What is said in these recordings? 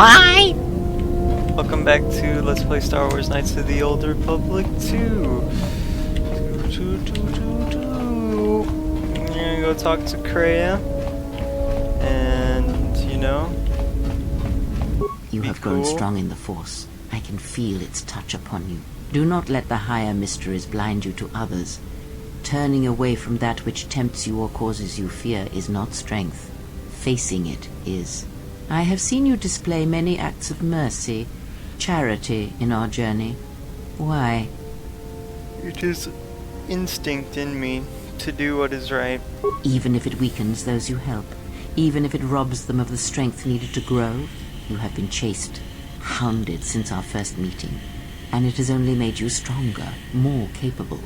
Why? Welcome back to Let's Play Star Wars Knights of the Old Republic 2. I'm gonna go talk to Kreia. And, you know... You have grown strong in the Force. I can feel its touch upon you. Do not let the higher mysteries blind you to others. Turning away from that which tempts you or causes you fear is not strength. Facing it is. I have seen you display many acts of mercy, charity in our journey. Why? It is instinct in me to do what is right. Even if it weakens those you help, even if it robs them of the strength needed to grow, you have been chased, hounded since our first meeting, and it has only made you stronger, more capable.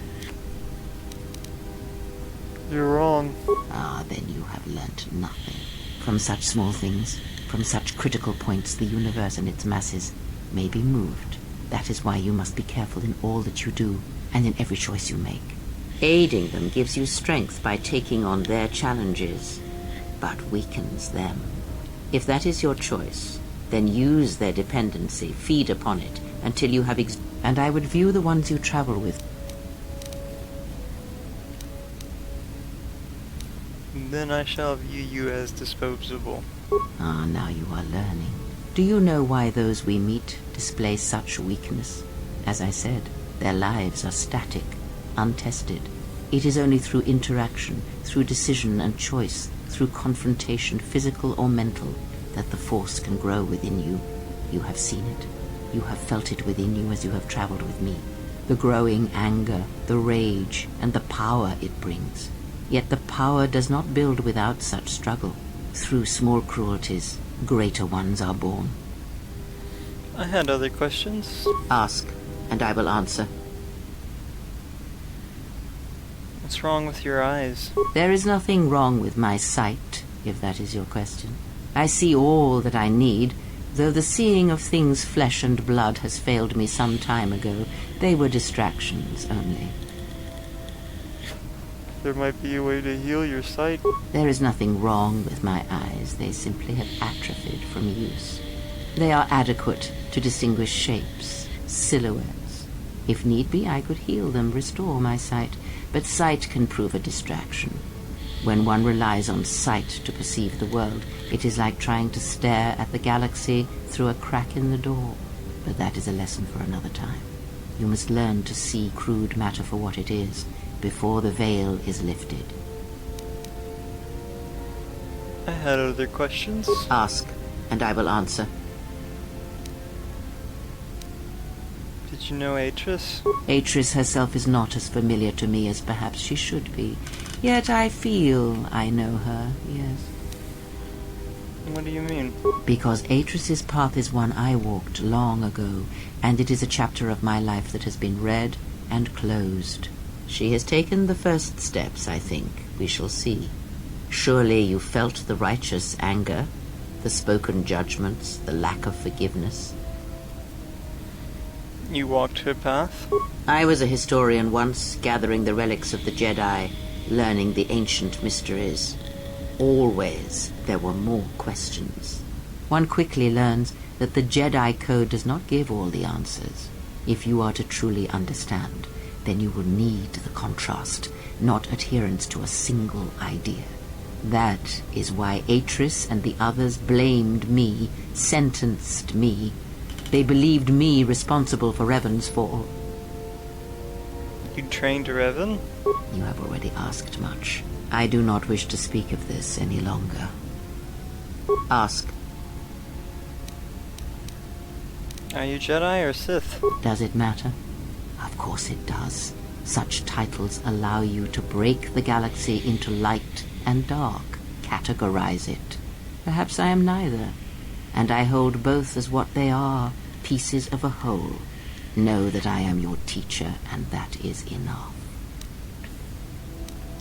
You're wrong. Ah, then you have learnt nothing. From such small things, from such critical points, the universe and its masses may be moved. That is why you must be careful in all that you do, and in every choice you make. Aiding them gives you strength by taking on their challenges, but weakens them. If that is your choice, then use their dependency, feed upon it, until you have and I would view the ones you travel with. Then I shall view you as disposable. Ah, now you are learning. Do you know why those we meet display such weakness? As I said, their lives are static, untested. It is only through interaction, through decision and choice, through confrontation, physical or mental, that the Force can grow within you. You have seen it. You have felt it within you as you have traveled with me. The growing anger, the rage, and the power it brings. Yet the power does not build without such struggle. Through small cruelties, greater ones are born. I had other questions. Ask, and I will answer. What's wrong with your eyes? There is nothing wrong with my sight, if that is your question. I see all that I need, though the seeing of things flesh and blood has failed me some time ago. They were distractions only. There might be a way to heal your sight. There is nothing wrong with my eyes. They simply have atrophied from use. They are adequate to distinguish shapes, silhouettes. If need be, I could heal them, restore my sight. But sight can prove a distraction. When one relies on sight to perceive the world, it is like trying to stare at the galaxy through a crack in the door. But that is a lesson for another time. You must learn to see crude matter for what it is, before the veil is lifted. I had other questions. Ask, and I will answer. Did you know Atris? Atris herself is not as familiar to me as perhaps she should be. Yet I feel I know her, yes. What do you mean? Because Atris's path is one I walked long ago, and it is a chapter of my life that has been read and closed. She has taken the first steps, I think. We shall see. Surely you felt the righteous anger, the spoken judgments, the lack of forgiveness. You walked her path? I was a historian once, gathering the relics of the Jedi, learning the ancient mysteries. Always there were more questions. One quickly learns that the Jedi Code does not give all the answers. If you are to truly understand, then you will need the contrast, not adherence to a single idea. That is why Atris and the others blamed me, sentenced me. They believed me responsible for Revan's fall. You trained Revan? You have already asked much. I do not wish to speak of this any longer. Ask. Are you Jedi or Sith? Does it matter? Of course it does. Such titles allow you to break the galaxy into light and dark, categorize it. Perhaps I am neither, and I hold both as what they are, pieces of a whole. Know that I am your teacher, and that is enough.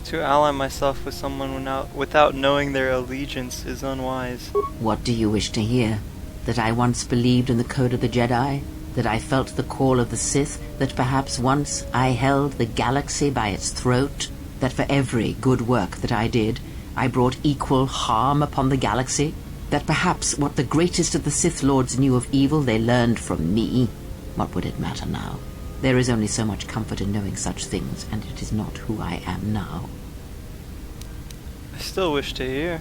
To ally myself with someone without knowing their allegiance is unwise. What do you wish to hear? That I once believed in the code of the Jedi? That I felt the call of the Sith? That perhaps once I held the galaxy by its throat? That for every good work that I did, I brought equal harm upon the galaxy? That perhaps what the greatest of the Sith Lords knew of evil they learned from me. What would it matter now? There is only so much comfort in knowing such things, and it is not who I am now. I still wish to hear.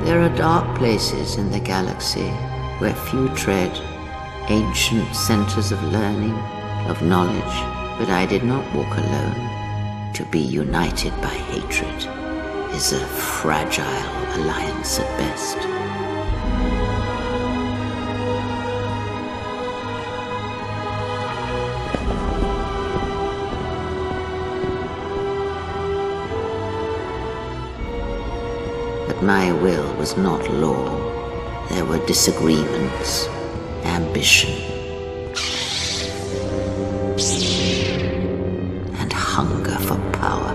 There are dark places in the galaxy where few tread, ancient centers of learning, of knowledge, but I did not walk alone. To be united by hatred is a fragile alliance at best. But my will was not law. There were disagreements, ambition, and hunger for power.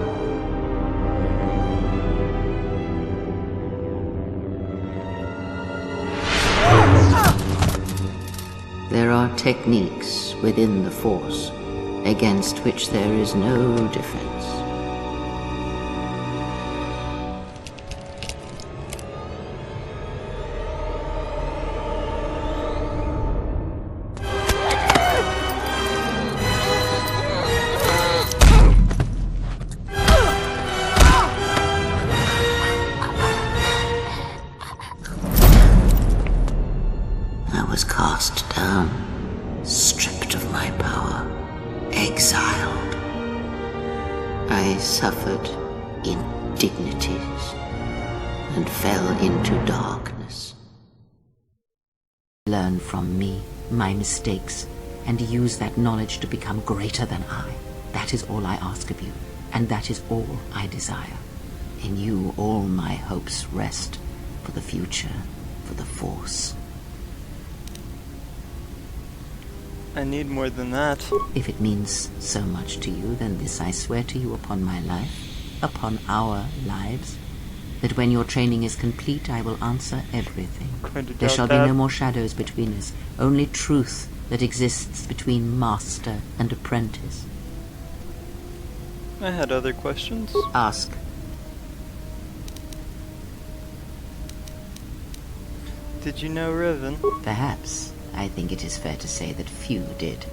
There are techniques within the Force against which there is no defense. I was cast down, stripped of my power, exiled. I suffered indignities and fell into darkness. Learn from me, my mistakes, and use that knowledge to become greater than I. That is all I ask of you, and that is all I desire. In you all my hopes rest, for the future, for the Force. I need more than that. If it means so much to you, then this I swear to you upon my life, upon our lives, that when your training is complete, I will answer everything. There shall be no more shadows between us, only truth that exists between master and apprentice. I had other questions. Ask. Did you know Revan? Perhaps. I think it is fair to say that few did.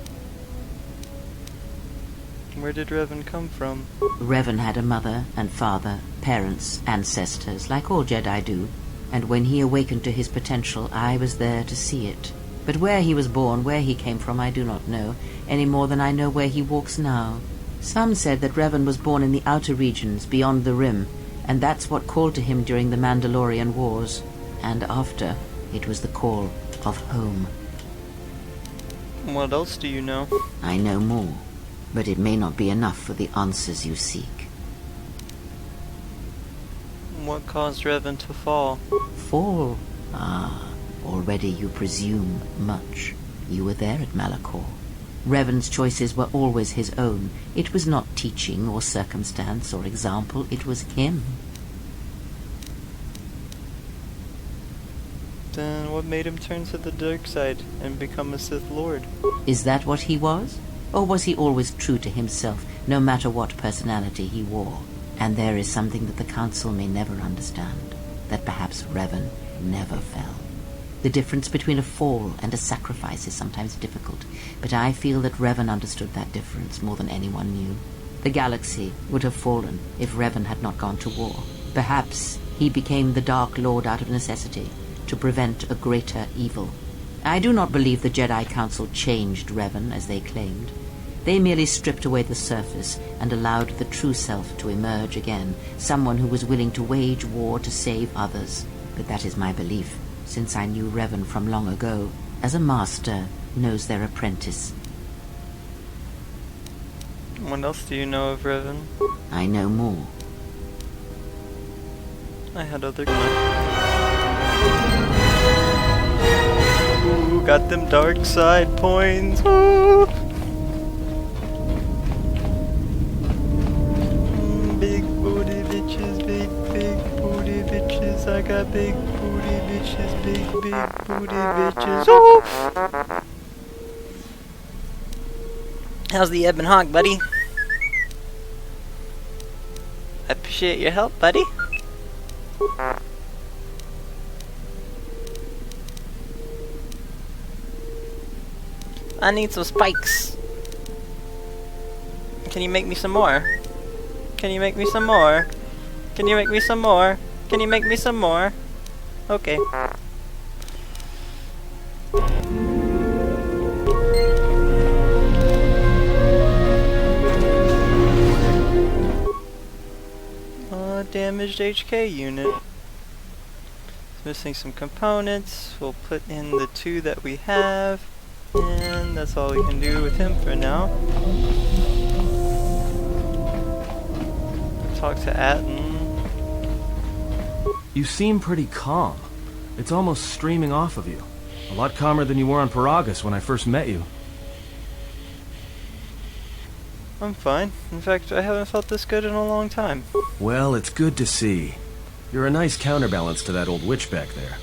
Where did Revan come from? Revan had a mother and father, parents, ancestors, like all Jedi do, and when he awakened to his potential, I was there to see it. But where he was born, where he came from, I do not know, any more than I know where he walks now. Some said that Revan was born in the outer regions, beyond the Rim, and that's what called to him during the Mandalorian Wars. And after, it was the call of home. What else do you know? I know more, but it may not be enough for the answers you seek. What caused Revan to fall? Fall? Ah, already you presume much. You were there at Malachor. Revan's choices were always his own. It was not teaching or circumstance or example, it was him. Then what made him turn to the dark side and become a Sith Lord? Is that what he was? Or was he always true to himself, no matter what personality he wore? And there is something that the Council may never understand, that perhaps Revan never fell. The difference between a fall and a sacrifice is sometimes difficult, but I feel that Revan understood that difference more than anyone knew. The galaxy would have fallen if Revan had not gone to war. Perhaps he became the Dark Lord out of necessity, to prevent a greater evil. I do not believe the Jedi Council changed Revan as they claimed. They merely stripped away the surface and allowed the true self to emerge again, someone who was willing to wage war to save others. But that is my belief, since I knew Revan from long ago, as a master knows their apprentice. What else do you know of Revan? I know more. I had other questions. Ooh, got them dark side points. Ooh. Big booty bitches, big booty bitches. I got big booty bitches, big Booty bitches. Oh! How's the ebb and hog, buddy? I appreciate your help, buddy. I need some spikes. Can you make me some more? Can you make me some more? Can you make me some more? Can you make me some more? Okay. Damaged HK unit. It's missing some components. We'll put in the 2 that we have, and that's all we can do with him for now. Talk to Atten. You seem pretty calm. It's almost streaming off of you. A lot calmer than you were on Paragus when I first met you. I'm fine. In fact, I haven't felt this good in a long time. Well, it's good to see. You're a nice counterbalance to that old witch back there.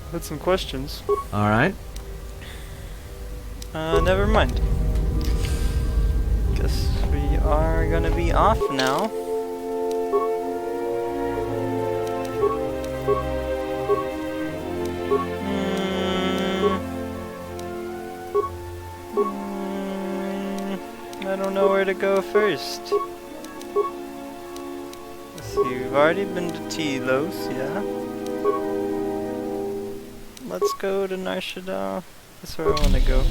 I had some questions. Alright. Never mind. Guess we are gonna be off now. I don't know where to go first. Let's see, we've already been to Telos, yeah. Let's go to Nar Shadda. That's where I want to go.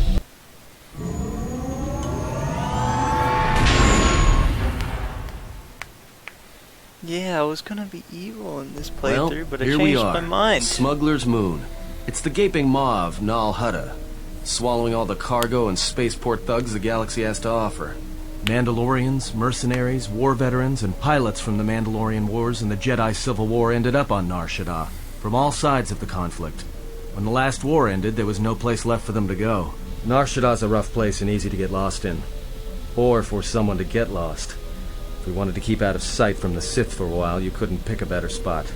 Yeah, I was gonna be evil in this playthrough, but I changed my mind. Smuggler's Moon. It's the gaping maw of Nar Shadda, swallowing all the cargo and spaceport thugs the galaxy has to offer. Mandalorians, mercenaries, war veterans, and pilots from the Mandalorian Wars and the Jedi Civil War ended up on Nar Shadda, from all sides of the conflict. When the last war ended, there was no place left for them to go. Nar Shadda's a rough place and easy to get lost in. Or for someone to get lost. If we wanted to keep out of sight from the Sith for a while, you couldn't pick a better spot.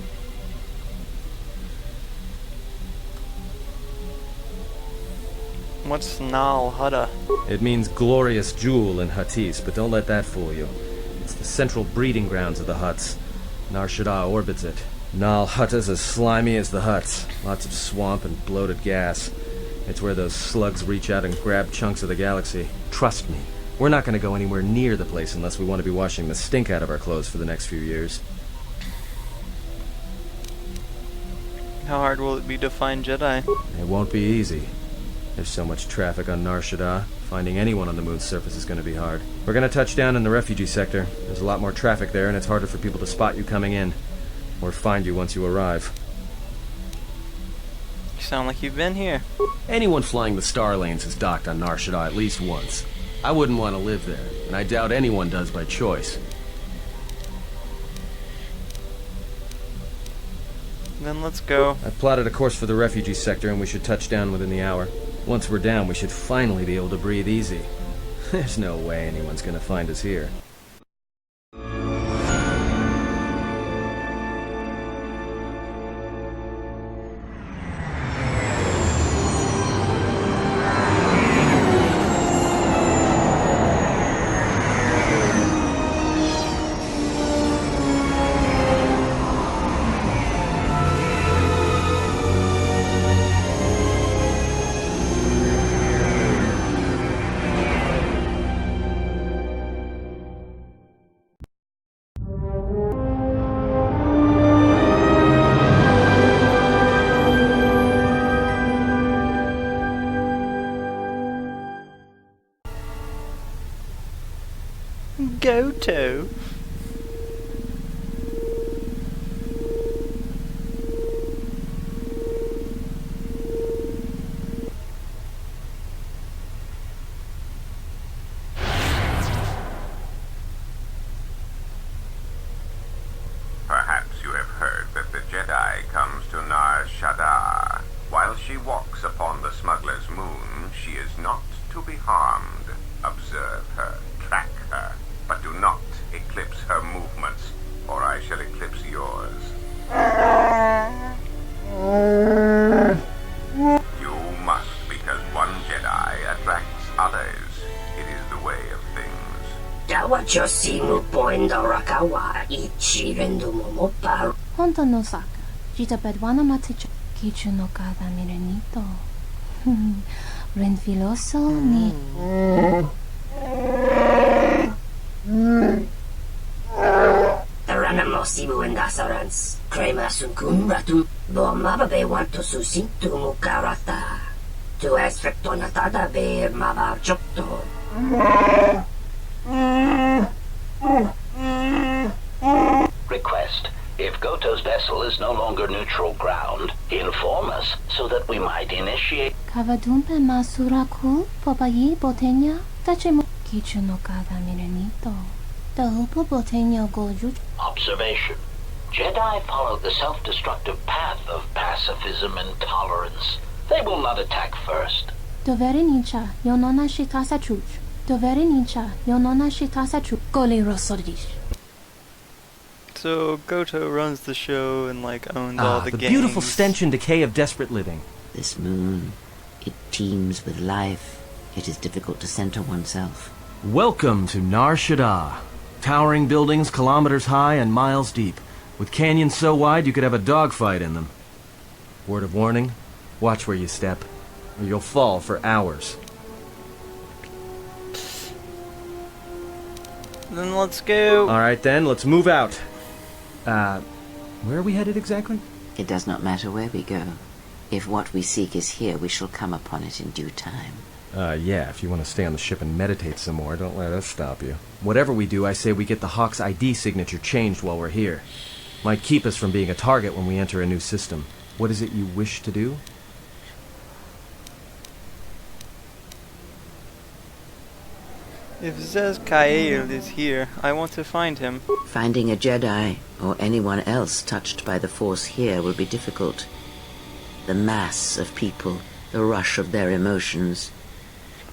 What's Nar Shadda? It means glorious jewel in Huttese, but don't let that fool you. It's the central breeding grounds of the Hutts. Nar Shadda orbits it. Nar Shadda's as slimy as the Hutts. Lots of swamp and bloated gas. It's where those slugs reach out and grab chunks of the galaxy. Trust me, we're not going to go anywhere near the place unless we want to be washing the stink out of our clothes for the next few years. How hard will it be to find Jedi? It won't be easy. There's so much traffic on Nar Shadda. Finding anyone on the moon's surface is going to be hard. We're going to touch down in the refugee sector. There's a lot more traffic there, and it's harder for people to spot you coming in. Or find you once you arrive. You sound like you've been here. Anyone flying the Star Lanes has docked on Nar Shadda at least once. I wouldn't want to live there, and I doubt anyone does by choice. Then let's go. I've plotted a course for the refugee sector, and we should touch down within the hour. Once we're down, we should finally be able to breathe easy. There's no way anyone's gonna find us here. Go to. Perhaps you have heard that the Jedi comes to Nar Shadda. While she walks upon the smuggler's moon, she is not to be harmed. Observe her, track her, but do not eclipse her movements, or I shall eclipse yours. Honto no saka. Jita bedwana maticha. Kichu no kada mirenito. Ren filoso ni. Taranamo sibu endasarans. Crema sunkun ratu. Bomababe wanto susintu mukarata. Tu es frectonatada be mava chocto. Request. If Goto's vessel is no longer neutral ground, inform us so that we might initiate. Kavadumpe masuraku. Popayi botenya. Tachemo. Kichu no kada mirenito. Tahupo botenya goju. Observation. Jedi follow the self-destructive path of pacifism and tolerance. They will not attack first. Dovere nincha. Yonona shitasa chuch. Dovere nincha. Yonona shitasa chuch. Gole rosodish. So Goto runs the show and like owns all the the gangs. beautiful stench and decay of desperate living. This moon, it teems with life. It is difficult to center oneself. Welcome to Nar Shadda. Towering buildings kilometers high and miles deep, with canyons so wide you could have a dogfight in them. Word of warning, watch where you step, or you'll fall for hours. Then let's go. Alright then, let's move out. Where are we headed exactly? It does not matter where we go. If what we seek is here, we shall come upon it in due time. Yeah, if you want to stay on the ship and meditate some more, don't let us stop you. Whatever we do, I say we get the Hawk's ID signature changed while we're here. Might keep us from being a target when we enter a new system. What is it you wish to do? If Zez Kael is here, I want to find him. Finding a Jedi, or anyone else touched by the Force here, will be difficult. The mass of people, the rush of their emotions.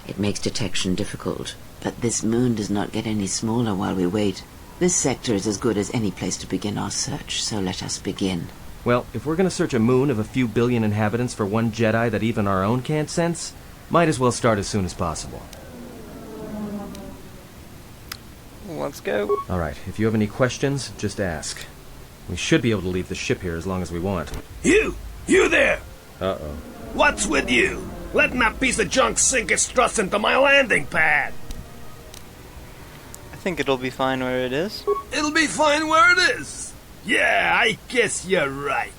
It makes detection difficult. But this moon does not get any smaller while we wait. This sector is as good as any place to begin our search, so let us begin. Well, if we're gonna search a moon of a few billion inhabitants for one Jedi that even our own can't sense, might as well start as soon as possible. Let's go. Alright, if you have any questions, just ask. We should be able to leave the ship here as long as we want. You there! Uh-oh. What's with you? Letting that piece of junk sink its struts into my landing pad! I think it'll be fine where it is. It'll be fine where it is! Yeah, I guess you're right.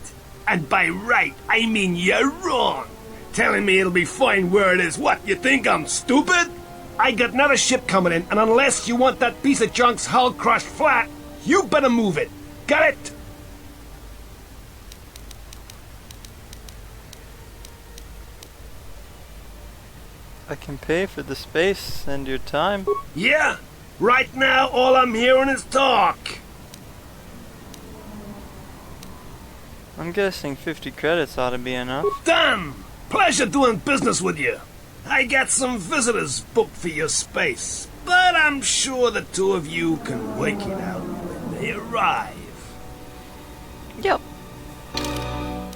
And by right, I mean you're wrong. Telling me it'll be fine where it is. What, you think I'm stupid? I got another ship coming in, and unless you want that piece of junk's hull crushed flat, you better move it. Got it? I can pay for the space and your time. Yeah? Right now, all I'm hearing is talk. I'm guessing 50 credits ought to be enough. Damn! Pleasure doing business with you. I got some visitors booked for your space, but I'm sure the two of you can work it out when they arrive. Yep. I'm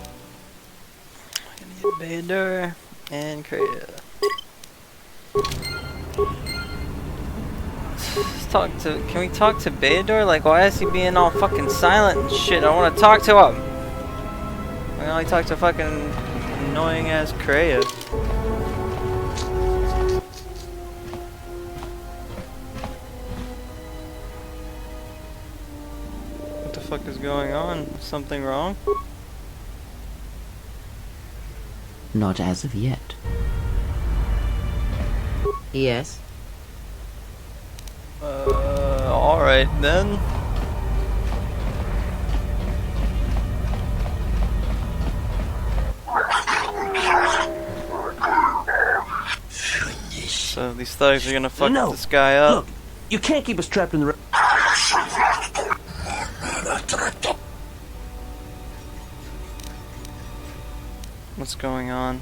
gonna get Bader and Kreia. Let's talk to. Can we talk to Bader? Like, why is he being all fucking silent and shit? I want to talk to him. I can only talk to fucking annoying ass Kreia. What the fuck is going on? Something wrong? Not as of yet. Yes? Alright then. So these thugs are gonna fuck this guy up. Look, you can't keep us trapped in the... What's going on?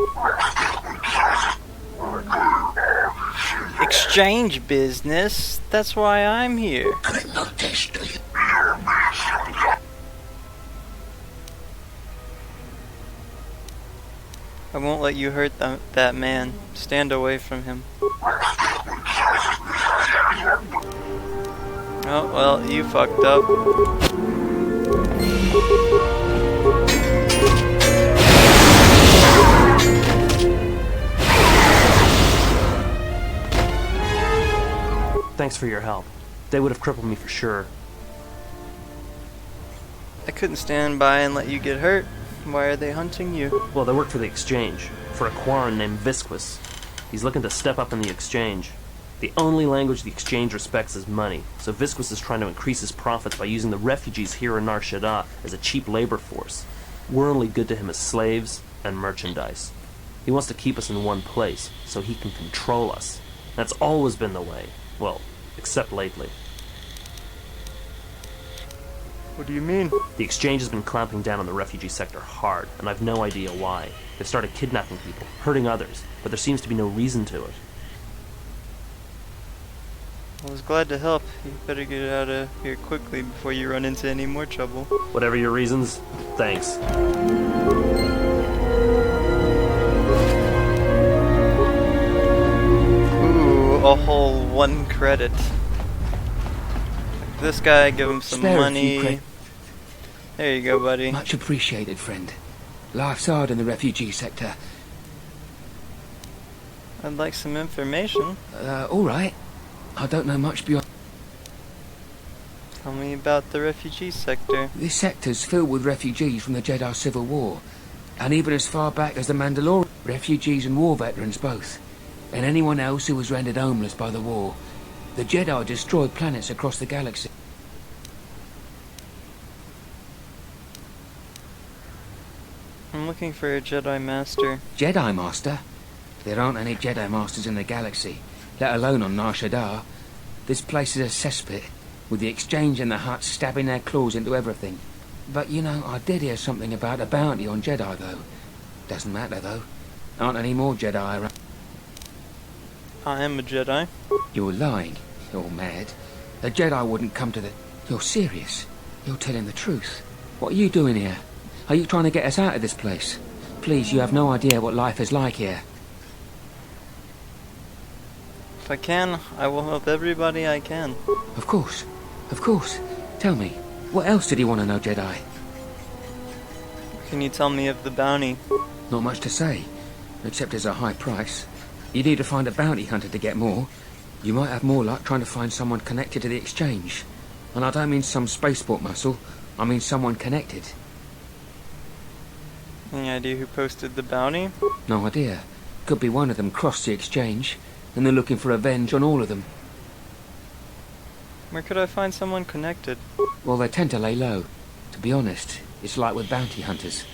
Exchange business? That's why I'm here. I won't let you hurt that man. Stand away from him. Oh, well, you fucked up. Thanks for your help. They would have crippled me for sure. I couldn't stand by and let you get hurt. Why are they hunting you? Well, they work for the Exchange, for a Quarren named Visquis. He's looking to step up in the Exchange. The only language the Exchange respects is money, so Visquis is trying to increase his profits by using the refugees here in Nar Shadda as a cheap labor force. We're only good to him as slaves and merchandise. He wants to keep us in one place, so he can control us. That's always been the way. Well, except lately. What do you mean? The Exchange has been clamping down on the refugee sector hard, and I've no idea why. They've started kidnapping people, hurting others, but there seems to be no reason to it. I was glad to help. You better get out of here quickly before you run into any more trouble. Whatever your reasons, thanks. Ooh, a whole 1 credit. This guy, give him some money. There you go, buddy. Much appreciated, friend. Life's hard in the refugee sector. I'd like some information. Alright. I don't know much beyond... Tell me about the refugee sector. This sector's filled with refugees from the Jedi Civil War. And even as far back as the Mandalorian. Refugees and war veterans both. And anyone else who was rendered homeless by the war. The Jedi destroyed planets across the galaxy. I'm looking for a Jedi Master. Jedi Master? There aren't any Jedi Masters in the galaxy, let alone on Nar Shadda. This place is a cesspit, with the Exchange and the Hutts stabbing their claws into everything. But, you know, I did hear something about a bounty on Jedi, though. Doesn't matter, though. Aren't any more Jedi around. I am a Jedi. You're lying. You're mad. A Jedi wouldn't come to the... You're serious. You're telling the truth. What are you doing here? Are you trying to get us out of this place? Please, you have no idea what life is like here. If I can, I will help everybody I can. Of course. Of course. Tell me, what else did he want to know, Jedi? Can you tell me of the bounty? Not much to say, except it's a high price. You need to find a bounty hunter to get more. You might have more luck trying to find someone connected to the Exchange. And I don't mean some spaceport muscle, I mean someone connected. Any idea who posted the bounty? No idea. Could be one of them crossed the Exchange, and they're looking for revenge on all of them. Where could I find someone connected? Well, they tend to lay low. To be honest, it's like with bounty hunters.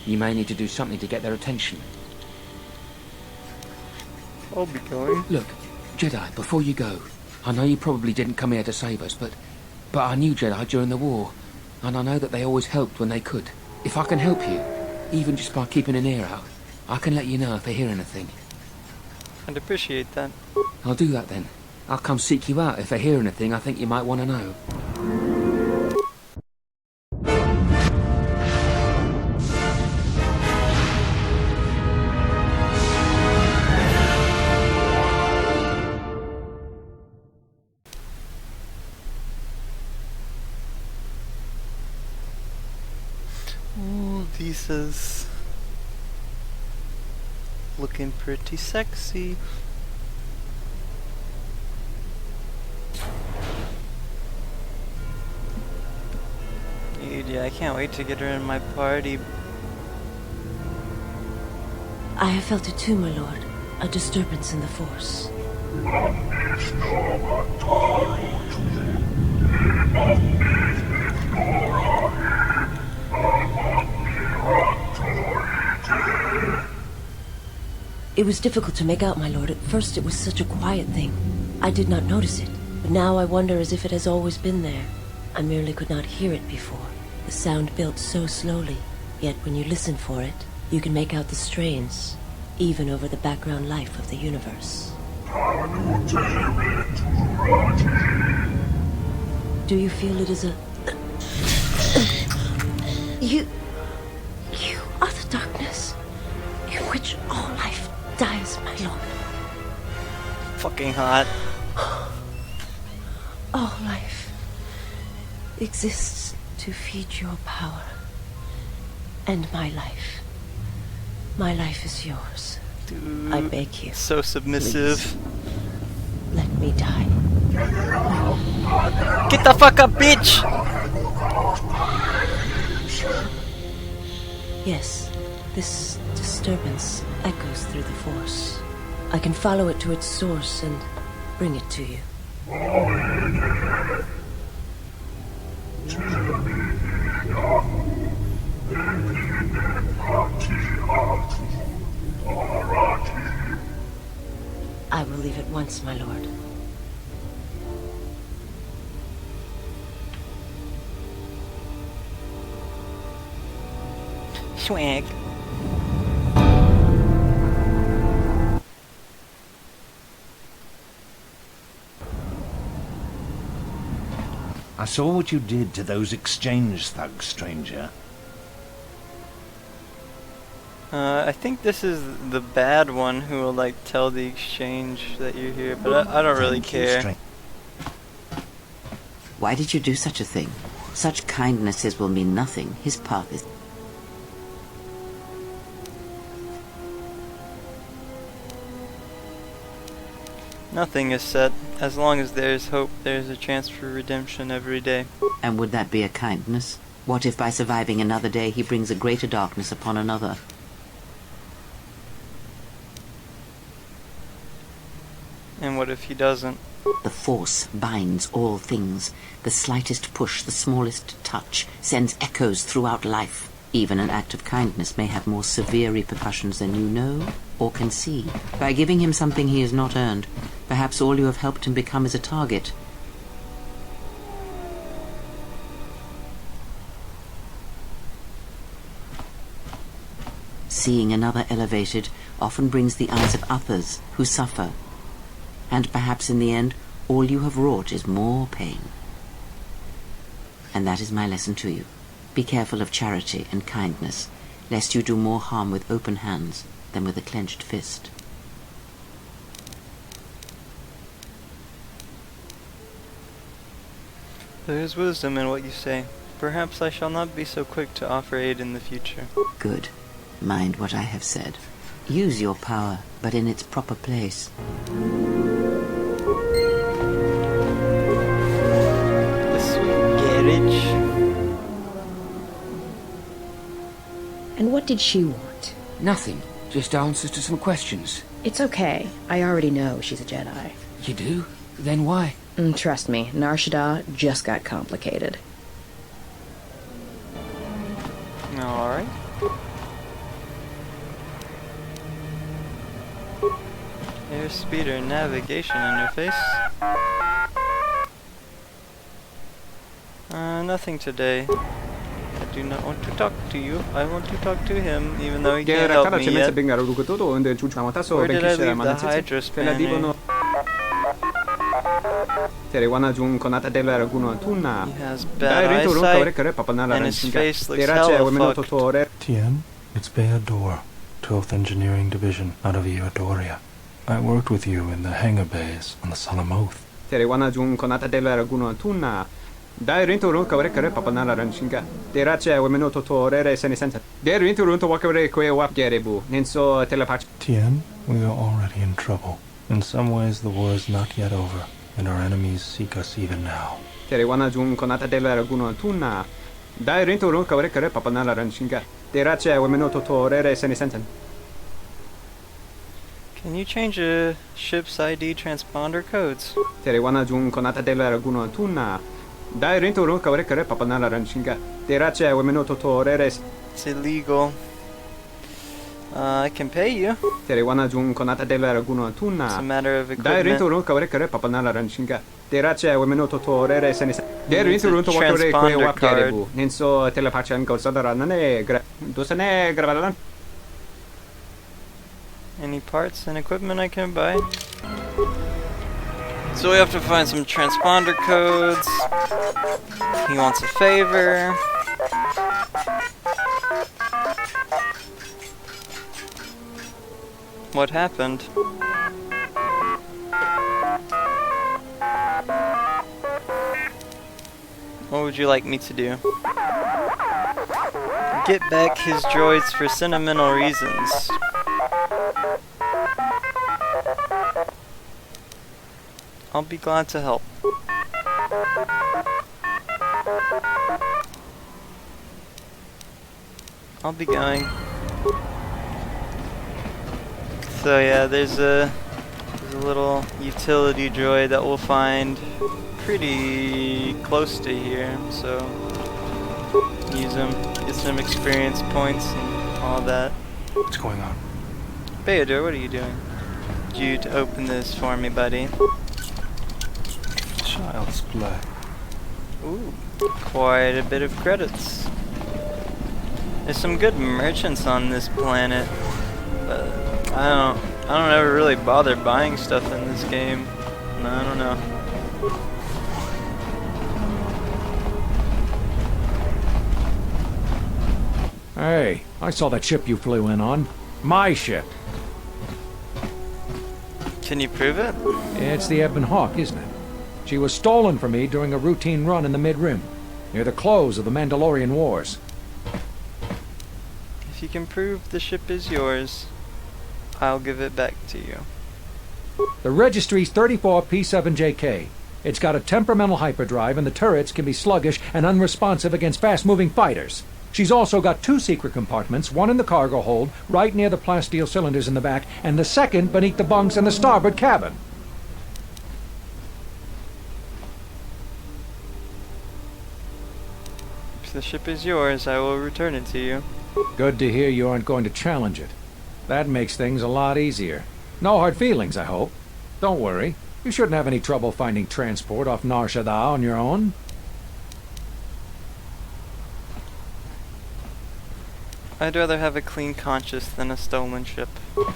You may need to do something to get their attention. I'll be going. Look, Jedi, before you go, I know you probably didn't come here to save us, but I knew Jedi during the war, and I know that they always helped when they could. If I can help you, even just by keeping an ear out, I can let you know if I hear anything. I'd appreciate that. I'll do that then. I'll come seek you out if I hear anything I think you might want to know. Ooh, Lisa's looking pretty sexy. Dude, yeah, I can't wait to get her in my party. I have felt it too, my lord. A disturbance in the Force. It was difficult to make out, my lord. At first it was such a quiet thing. I did not notice it. But now I wonder as if it has always been there. I merely could not hear it before. The sound built so slowly. Yet when you listen for it, you can make out the strains, even over the background life of the universe. Do you feel it is a... You are the darkness in which all life dies, my lord. Fucking hot. All life exists to feed your power. And my life. My life is yours. Dude, I beg you. so submissive. Please, let me die. Get the fuck up, bitch! Yes, this disturbance echoes through the Force. I can follow it to its source and bring it to you. I will leave at once, my lord. Swag. I saw what you did to those exchange thugs, stranger. I think this is the bad one who will like tell the exchange that you're here, but I don't really care. Why did you do such a thing? Such kindnesses will mean nothing. His path is... Nothing is set. As long as there's hope, there's a chance for redemption every day. And would that be a kindness? What if by surviving another day he brings a greater darkness upon another? And what if he doesn't? The Force binds all things. The slightest push, the smallest touch, sends echoes throughout life. Even an act of kindness may have more severe repercussions than you know or can see. By giving him something he has not earned, perhaps all you have helped him become is a target. Seeing another elevated often brings the eyes of others who suffer. And perhaps in the end, all you have wrought is more pain. And that is my lesson to you. Be careful of charity and kindness, lest you do more harm with open hands than with a clenched fist. There is wisdom in what you say. Perhaps I shall not be so quick to offer aid in the future. Good. Mind what I have said. Use your power, but in its proper place. The sweet garage. And what did she want? Nothing. Just answers to some questions. It's okay. I already know she's a Jedi. You do? Then why? Trust me, Nar Shadda just got complicated. Alright. Airspeeder navigation interface. Nothing today. I do not want to talk to you. I want to talk to him, even though he can't help me yet. Where did I leave the Hydra spanner? He has bad eyesight, and his face looks hella fucked. Tien, it's Beador, 12th Engineering Division out of Eodoria. I worked with you in the hangar bays on the Solemn Oath. Dai rinturun ka wrekare papanala ranshinga. Derache wemeno totorere senisenta. Der rinturun to wakare kwe wap gerebu. Ninso telepatch. Tien, we are already in trouble. In some ways the war is not yet over, and our enemies seek us even now. Terewana jun konata della raguno tuna. Dai rinturun ka wrekare papanala ranshinga. Derache wemeno totorere senisenta. Can you change a ship's ID transponder codes? Terewana jun konata della raguno tuna. Dai rinturun ka wrekare papanala ranshinga. Derache wemeno totorere. It's illegal. I can pay you. Terewana jun konata della raguno tuna. It's a matter of Dai equipment. rinturun ka wrekare papanala ranshinga. Derache wemeno totorere senisenta. Der rinturun to wakare kwe wap gerebu. Ninso telepatchan ko sadara nane dosane gravalan. Any parts and equipment I can buy? So we have to find some transponder codes. He wants a favor. What happened? What would you like me to do? Get back his droids for sentimental reasons. I'll be glad to help. I'll be going. So yeah, there's a little utility droid that we'll find pretty close to here, so use them, get some experience points and all that. What's going on? Beodor, what are you doing? Need you to open this for me, buddy. Child's play. Ooh, quite a bit of credits. There's some good merchants on this planet, but I don't ever really bother buying stuff in this game. No, I don't know. Hey, I saw that ship you flew in on. My ship. Can you prove it? It's the Ebon Hawk, isn't it? She was stolen from me during a routine run in the Mid-Rim, near the close of the Mandalorian Wars. If you can prove the ship is yours, I'll give it back to you. The registry's 34 P7JK. It's got a temperamental hyperdrive, and the turrets can be sluggish and unresponsive against fast-moving fighters. She's also got 2 secret compartments, one in the cargo hold, right near the plasteel cylinders in the back, and the second beneath the bunks in the starboard cabin. If the ship is yours, I will return it to you. Good to hear you aren't going to challenge it. That makes things a lot easier. No hard feelings, I hope. Don't worry. You shouldn't have any trouble finding transport off Nar Shadda on your own. I'd rather have a clean conscience than a stolen ship.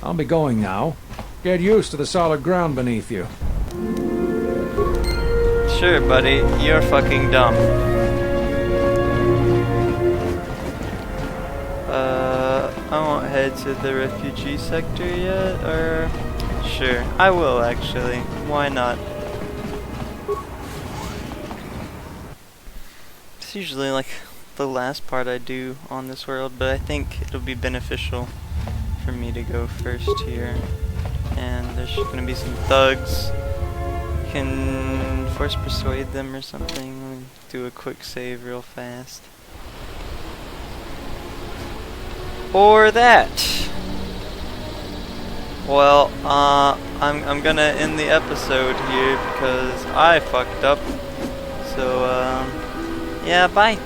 I'll be going now. Get used to the solid ground beneath you. Sure, buddy. You're fucking dumb. I won't head to the refugee sector yet, or... Sure, I will actually. Why not? It's usually like the last part I do on this world, but I think it'll be beneficial for me to go first here. And there's gonna be some thugs. You can force persuade them or something. Let me do a quick save real fast. Or that. Well, I'm gonna end the episode here because I fucked up. So, yeah, bye.